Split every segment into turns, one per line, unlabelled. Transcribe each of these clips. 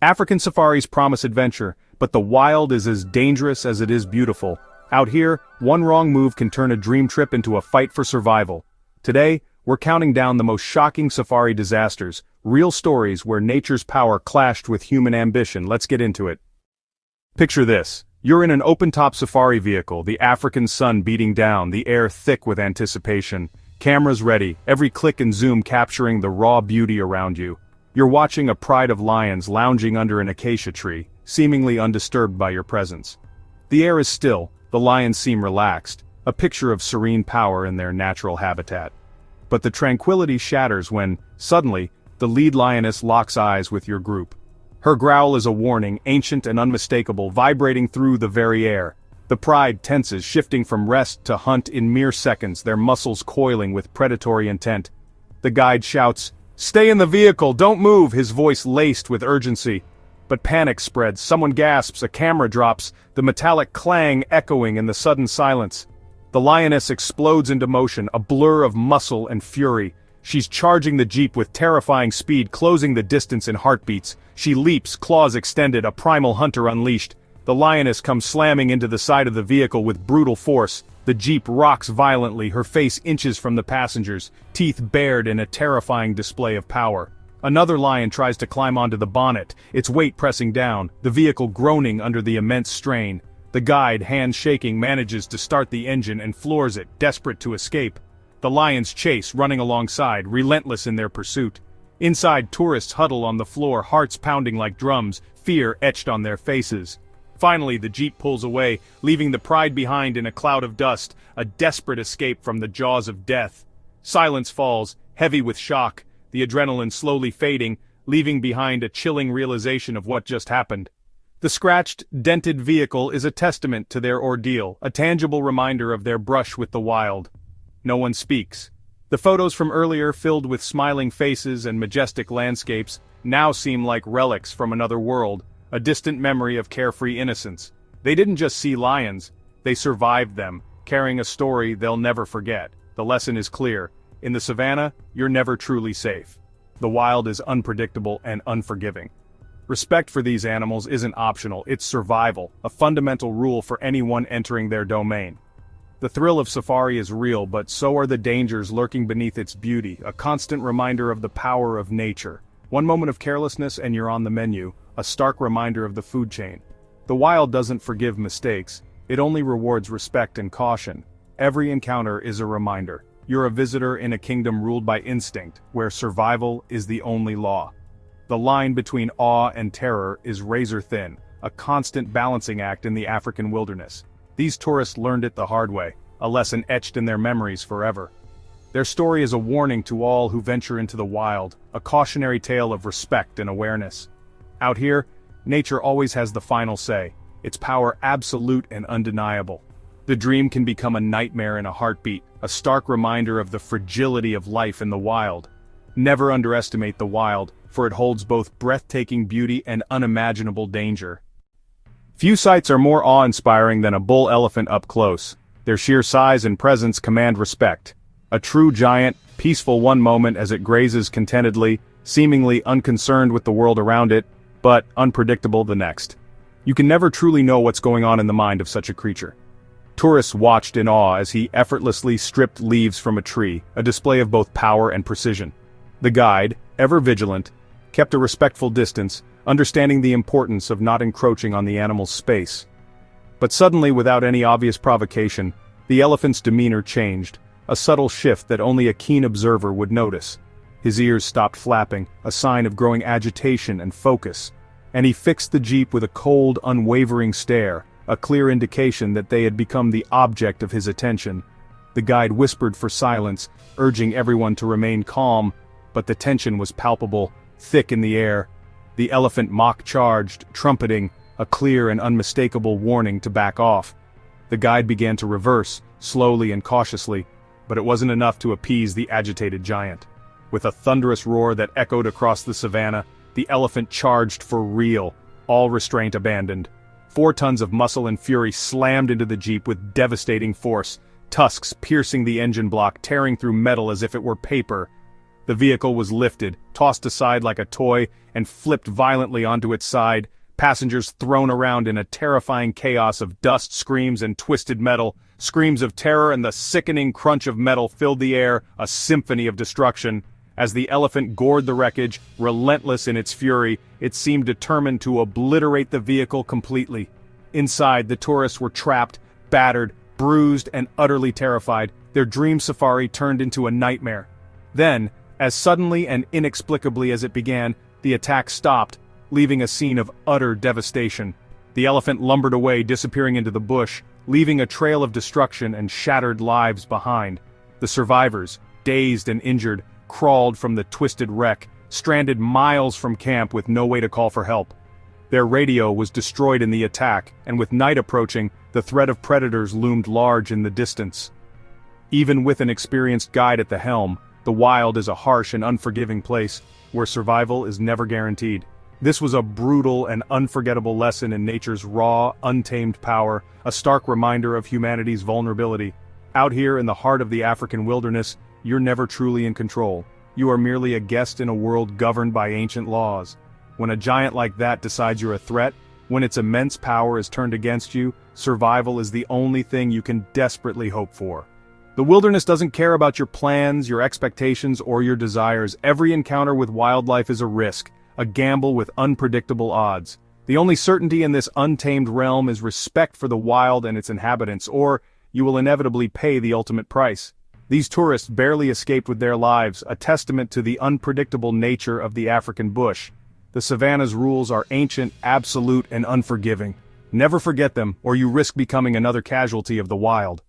African safaris promise adventure, but the wild is as dangerous as it is beautiful. Out here, one wrong move can turn a dream trip into a fight for survival. Today, we're counting down the most shocking safari disasters, real stories where nature's power clashed with human ambition. Let's get into it. Picture this. You're in an open-top safari vehicle, the African sun beating down, the air thick with anticipation. Cameras ready, every click and zoom capturing the raw beauty around you. You're watching a pride of lions lounging under an acacia tree, seemingly undisturbed by your presence. The air is still, the lions seem relaxed, a picture of serene power in their natural habitat. But the tranquility shatters when, suddenly, the lead lioness locks eyes with your group. Her growl is a warning, ancient and unmistakable, vibrating through the very air. The pride tenses, shifting from rest to hunt in mere seconds, their muscles coiling with predatory intent. The guide shouts, "Stay in the vehicle, don't move," his voice laced with urgency. But panic spreads, someone gasps, a camera drops, the metallic clang echoing in the sudden silence. The lioness explodes into motion, a blur of muscle and fury. She's charging the jeep with terrifying speed, closing the distance in heartbeats. She leaps, claws extended, a primal hunter unleashed. The lioness comes slamming into the side of the vehicle with brutal force. The jeep rocks violently, her face inches from the passengers, teeth bared in a terrifying display of power. Another lion tries to climb onto the bonnet, its weight pressing down, the vehicle groaning under the immense strain. The guide, hands shaking, manages to start the engine and floors it, desperate to escape. The lions chase, running alongside, relentless in their pursuit. Inside, tourists huddle on the floor, hearts pounding like drums, fear etched on their faces. Finally, the jeep pulls away, leaving the pride behind in a cloud of dust, a desperate escape from the jaws of death. Silence falls, heavy with shock, the adrenaline slowly fading, leaving behind a chilling realization of what just happened. The scratched, dented vehicle is a testament to their ordeal, a tangible reminder of their brush with the wild. No one speaks. The photos from earlier, filled with smiling faces and majestic landscapes, now seem like relics from another world, a distant memory of carefree innocence. They didn't just see lions, they survived them, carrying a story they'll never forget. The lesson is clear. In the savannah, you're never truly safe. The wild is unpredictable and unforgiving. Respect for these animals isn't optional, it's survival, a fundamental rule for anyone entering their domain. The thrill of safari is real, but so are the dangers lurking beneath its beauty, a constant reminder of the power of nature. One moment of carelessness and you're on the menu, a stark reminder of the food chain. The wild doesn't forgive mistakes, it only rewards respect and caution. Every encounter is a reminder. You're a visitor in a kingdom ruled by instinct, where survival is the only law. The line between awe and terror is razor thin, a constant balancing act in the African wilderness. These tourists learned it the hard way, a lesson etched in their memories forever. Their story is a warning to all who venture into the wild, a cautionary tale of respect and awareness. Out here, nature always has the final say, its power absolute and undeniable. The dream can become a nightmare in a heartbeat, a stark reminder of the fragility of life in the wild. Never underestimate the wild, for it holds both breathtaking beauty and unimaginable danger. Few sights are more awe-inspiring than a bull elephant up close. Their sheer size and presence command respect. A true giant, peaceful one moment as it grazes contentedly, seemingly unconcerned with the world around it, but unpredictable the next. You can never truly know what's going on in the mind of such a creature. Tourists watched in awe as he effortlessly stripped leaves from a tree, a display of both power and precision. The guide, ever vigilant, kept a respectful distance, understanding the importance of not encroaching on the animal's space. But suddenly, without any obvious provocation, the elephant's demeanor changed, a subtle shift that only a keen observer would notice. His ears stopped flapping, a sign of growing agitation and focus, and he fixed the jeep with a cold, unwavering stare, a clear indication that they had become the object of his attention. The guide whispered for silence, urging everyone to remain calm, but the tension was palpable, thick in the air. The elephant mock-charged, trumpeting, a clear and unmistakable warning to back off. The guide began to reverse, slowly and cautiously, but it wasn't enough to appease the agitated giant. With a thunderous roar that echoed across the savannah, the elephant charged for real, all restraint abandoned. 4 tons of muscle and fury slammed into the jeep with devastating force, tusks piercing the engine block, tearing through metal as if it were paper. The vehicle was lifted, tossed aside like a toy, and flipped violently onto its side, passengers thrown around in a terrifying chaos of dust, screams, and twisted metal. Screams of terror and the sickening crunch of metal filled the air, a symphony of destruction. As the elephant gored the wreckage, relentless in its fury, it seemed determined to obliterate the vehicle completely. Inside, the tourists were trapped, battered, bruised, and utterly terrified. Their dream safari turned into a nightmare. Then, as suddenly and inexplicably as it began, the attack stopped, leaving a scene of utter devastation. The elephant lumbered away, disappearing into the bush, leaving a trail of destruction and shattered lives behind. The survivors, dazed and injured, crawled from the twisted wreck, stranded miles from camp with no way to call for help. Their radio was destroyed in the attack, and with night approaching, the threat of predators loomed large in the distance. Even with an experienced guide at the helm, the wild is a harsh and unforgiving place, where survival is never guaranteed. This was a brutal and unforgettable lesson in nature's raw, untamed power, a stark reminder of humanity's vulnerability. Out here in the heart of the African wilderness, you're never truly in control. You are merely a guest in a world governed by ancient laws. When a giant like that decides you're a threat, when its immense power is turned against you, survival is the only thing you can desperately hope for. The wilderness doesn't care about your plans, your expectations, or your desires. Every encounter with wildlife is a risk, a gamble with unpredictable odds. The only certainty in this untamed realm is respect for the wild and its inhabitants, or you will inevitably pay the ultimate price. These tourists barely escaped with their lives, a testament to the unpredictable nature of the African bush. The savanna's rules are ancient, absolute, and unforgiving. Never forget them, or you risk becoming another casualty of the wild.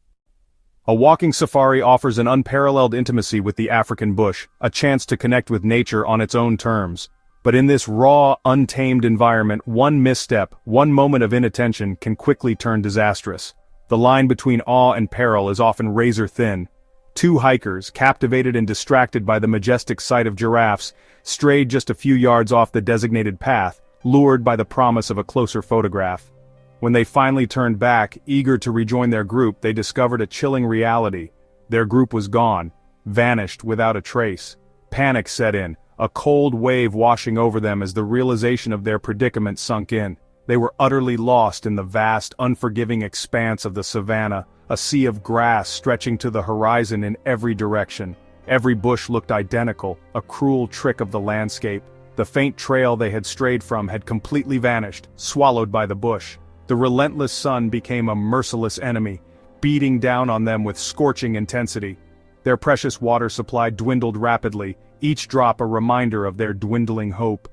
A walking safari offers an unparalleled intimacy with the African bush, a chance to connect with nature on its own terms. But in this raw, untamed environment, one misstep, one moment of inattention can quickly turn disastrous. The line between awe and peril is often razor thin. Two hikers, captivated and distracted by the majestic sight of giraffes, strayed just a few yards off the designated path, lured by the promise of a closer photograph. When they finally turned back, eager to rejoin their group, they discovered a chilling reality. Their group was gone, vanished without a trace. Panic set in, a cold wave washing over them as the realization of their predicament sunk in. They were utterly lost in the vast, unforgiving expanse of the savanna, a sea of grass stretching to the horizon in every direction. Every bush looked identical, a cruel trick of the landscape. The faint trail they had strayed from had completely vanished, swallowed by the bush. The relentless sun became a merciless enemy, beating down on them with scorching intensity. Their precious water supply dwindled rapidly, each drop a reminder of their dwindling hope.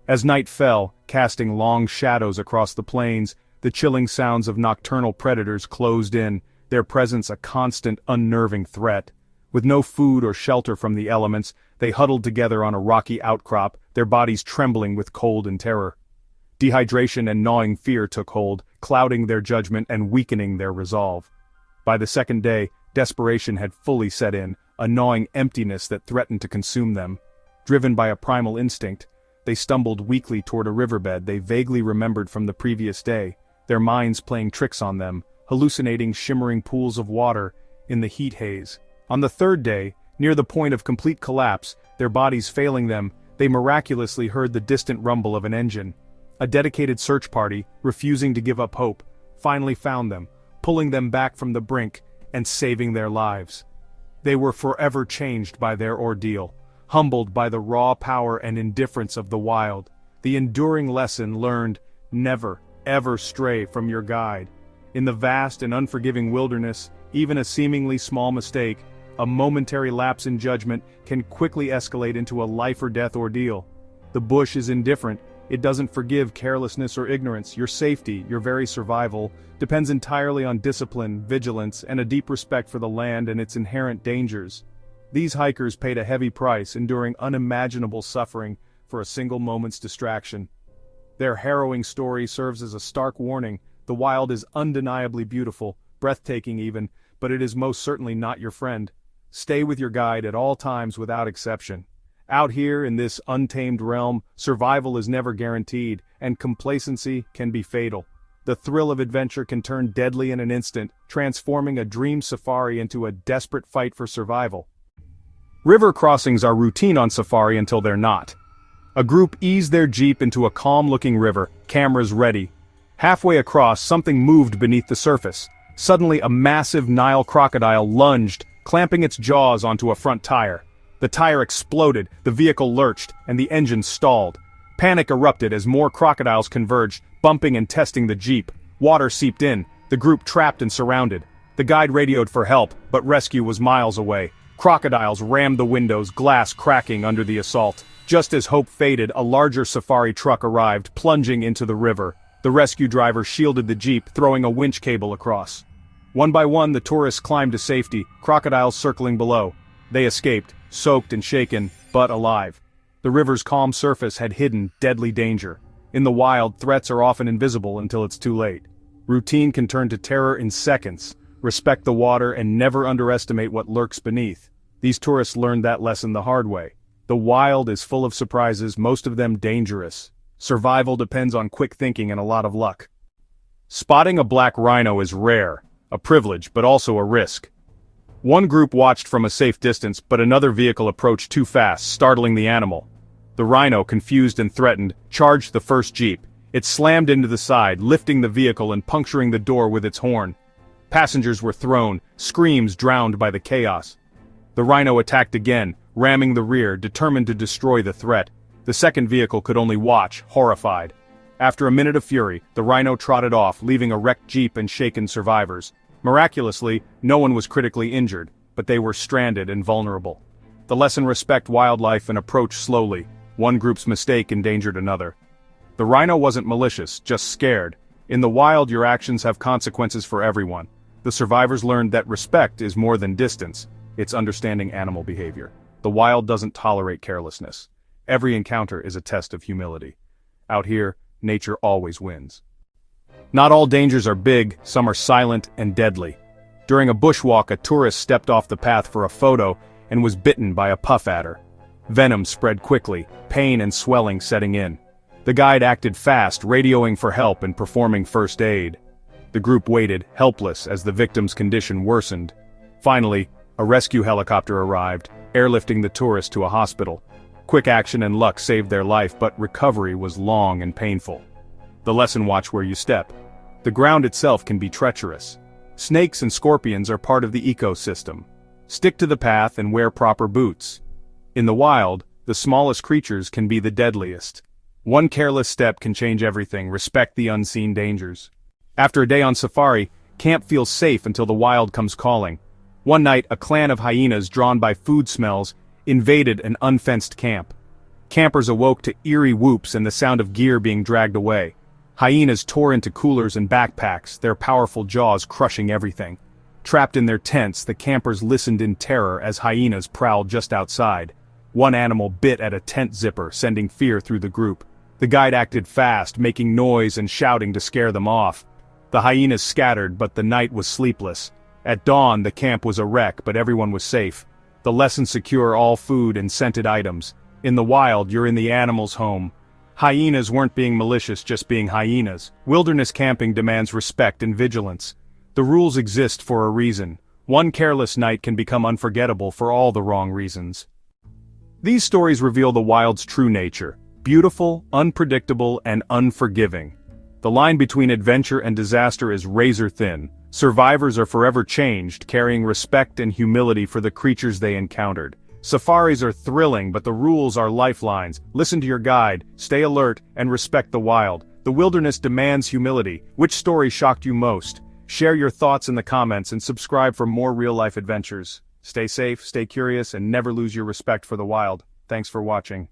As night fell, casting long shadows across the plains, the chilling sounds of nocturnal predators closed in, their presence a constant, unnerving threat. With no food or shelter from the elements, they huddled together on a rocky outcrop, their bodies trembling with cold and terror. Dehydration and gnawing fear took hold, clouding their judgment and weakening their resolve. By the second day, desperation had fully set in, a gnawing emptiness that threatened to consume them. Driven by a primal instinct, they stumbled weakly toward a riverbed they vaguely remembered from the previous day, their minds playing tricks on them, hallucinating shimmering pools of water in the heat haze. On the third day, near the point of complete collapse, their bodies failing them, they miraculously heard the distant rumble of an engine. A dedicated search party, refusing to give up hope, finally found them, pulling them back from the brink and saving their lives. They were forever changed by their ordeal, humbled by the raw power and indifference of the wild. The enduring lesson learned: never, ever stray from your guide. In the vast and unforgiving wilderness, even a seemingly small mistake, a momentary lapse in judgment, can quickly escalate into a life-or-death ordeal. The bush is indifferent. It doesn't forgive carelessness or ignorance. Your safety, your very survival, depends entirely on discipline, vigilance, and a deep respect for the land and its inherent dangers. These hikers paid a heavy price, enduring unimaginable suffering for a single moment's distraction. Their harrowing story serves as a stark warning. The wild is undeniably beautiful, breathtaking even, but it is most certainly not your friend. Stay with your guide at all times without exception. Out here in this untamed realm, survival is never guaranteed, and complacency can be fatal. The thrill of adventure can turn deadly in an instant, transforming a dream safari into a desperate fight for survival. River crossings are routine on safari until they're not. A group eased their jeep into a calm-looking river, cameras ready. Halfway across, something moved beneath the surface. Suddenly, a massive Nile crocodile lunged, clamping its jaws onto a front tire. The tire exploded, the vehicle lurched, and the engine stalled. Panic erupted as more crocodiles converged, bumping and testing the jeep. Water seeped in, the group trapped and surrounded. The guide radioed for help, but rescue was miles away. Crocodiles rammed the windows, glass cracking under the assault. Just as hope faded, a larger safari truck arrived, plunging into the river. The rescue driver shielded the jeep, throwing a winch cable across. One by one, the tourists climbed to safety, crocodiles circling below. They escaped, soaked and shaken, but alive. The river's calm surface had hidden deadly danger. In the wild, threats are often invisible until it's too late. Routine can turn to terror in seconds. Respect the water and never underestimate what lurks beneath. These tourists learned that lesson the hard way. The wild is full of surprises, most of them dangerous. Survival depends on quick thinking and a lot of luck. Spotting a black rhino is rare, a privilege, but also a risk. One group watched from a safe distance, but another vehicle approached too fast, startling the animal. The rhino, confused and threatened, charged the first jeep. It slammed into the side, lifting the vehicle and puncturing the door with its horn. Passengers were thrown, screams drowned by the chaos. The rhino attacked again, ramming the rear, determined to destroy the threat. The second vehicle could only watch, horrified. After a minute of fury, the rhino trotted off, leaving a wrecked jeep and shaken survivors. Miraculously, no one was critically injured, but they were stranded and vulnerable. The lesson: respect wildlife and approach slowly. One group's mistake endangered another. The rhino wasn't malicious, just scared. In the wild, your actions have consequences for everyone. The survivors learned that respect is more than distance, it's understanding animal behavior. The wild doesn't tolerate carelessness. Every encounter is a test of humility. Out here, nature always wins. Not all dangers are big, some are silent and deadly. During a bushwalk, a tourist stepped off the path for a photo and was bitten by a puff adder. Venom spread quickly, pain and swelling setting in. The guide acted fast, radioing for help and performing first aid. The group waited, helpless, as the victim's condition worsened. Finally, a rescue helicopter arrived, airlifting the tourist to a hospital. Quick action and luck saved their life, but recovery was long and painful. The lesson: watch where you step. The ground itself can be treacherous. Snakes and scorpions are part of the ecosystem. Stick to the path and wear proper boots. In the wild, the smallest creatures can be the deadliest. One careless step can change everything. Respect the unseen dangers. After a day on safari, camp feels safe until the wild comes calling. One night, a clan of hyenas drawn by food smells invaded an unfenced camp. Campers awoke to eerie whoops and the sound of gear being dragged away. Hyenas tore into coolers and backpacks, their powerful jaws crushing everything. Trapped in their tents, the campers listened in terror as hyenas prowled just outside. One animal bit at a tent zipper, sending fear through the group. The guide acted fast, making noise and shouting to scare them off. The hyenas scattered, but the night was sleepless. At dawn, the camp was a wreck, but everyone was safe. The lesson: secure all food and scented items. In the wild, you're in the animal's home. Hyenas weren't being malicious, just being hyenas. Wilderness camping demands respect and vigilance. The rules exist for a reason. One careless night can become unforgettable for all the wrong reasons. These stories reveal the wild's true nature: beautiful, unpredictable, and unforgiving. The line between adventure and disaster is razor thin. Survivors are forever changed, carrying respect and humility for the creatures they encountered. Safaris are thrilling, but the rules are lifelines. Listen to your guide, stay alert, and respect the wild. The wilderness demands humility. Which story shocked you most? Share your thoughts in the comments and subscribe for more real-life adventures. Stay safe, stay curious, and never lose your respect for the wild. Thanks for watching.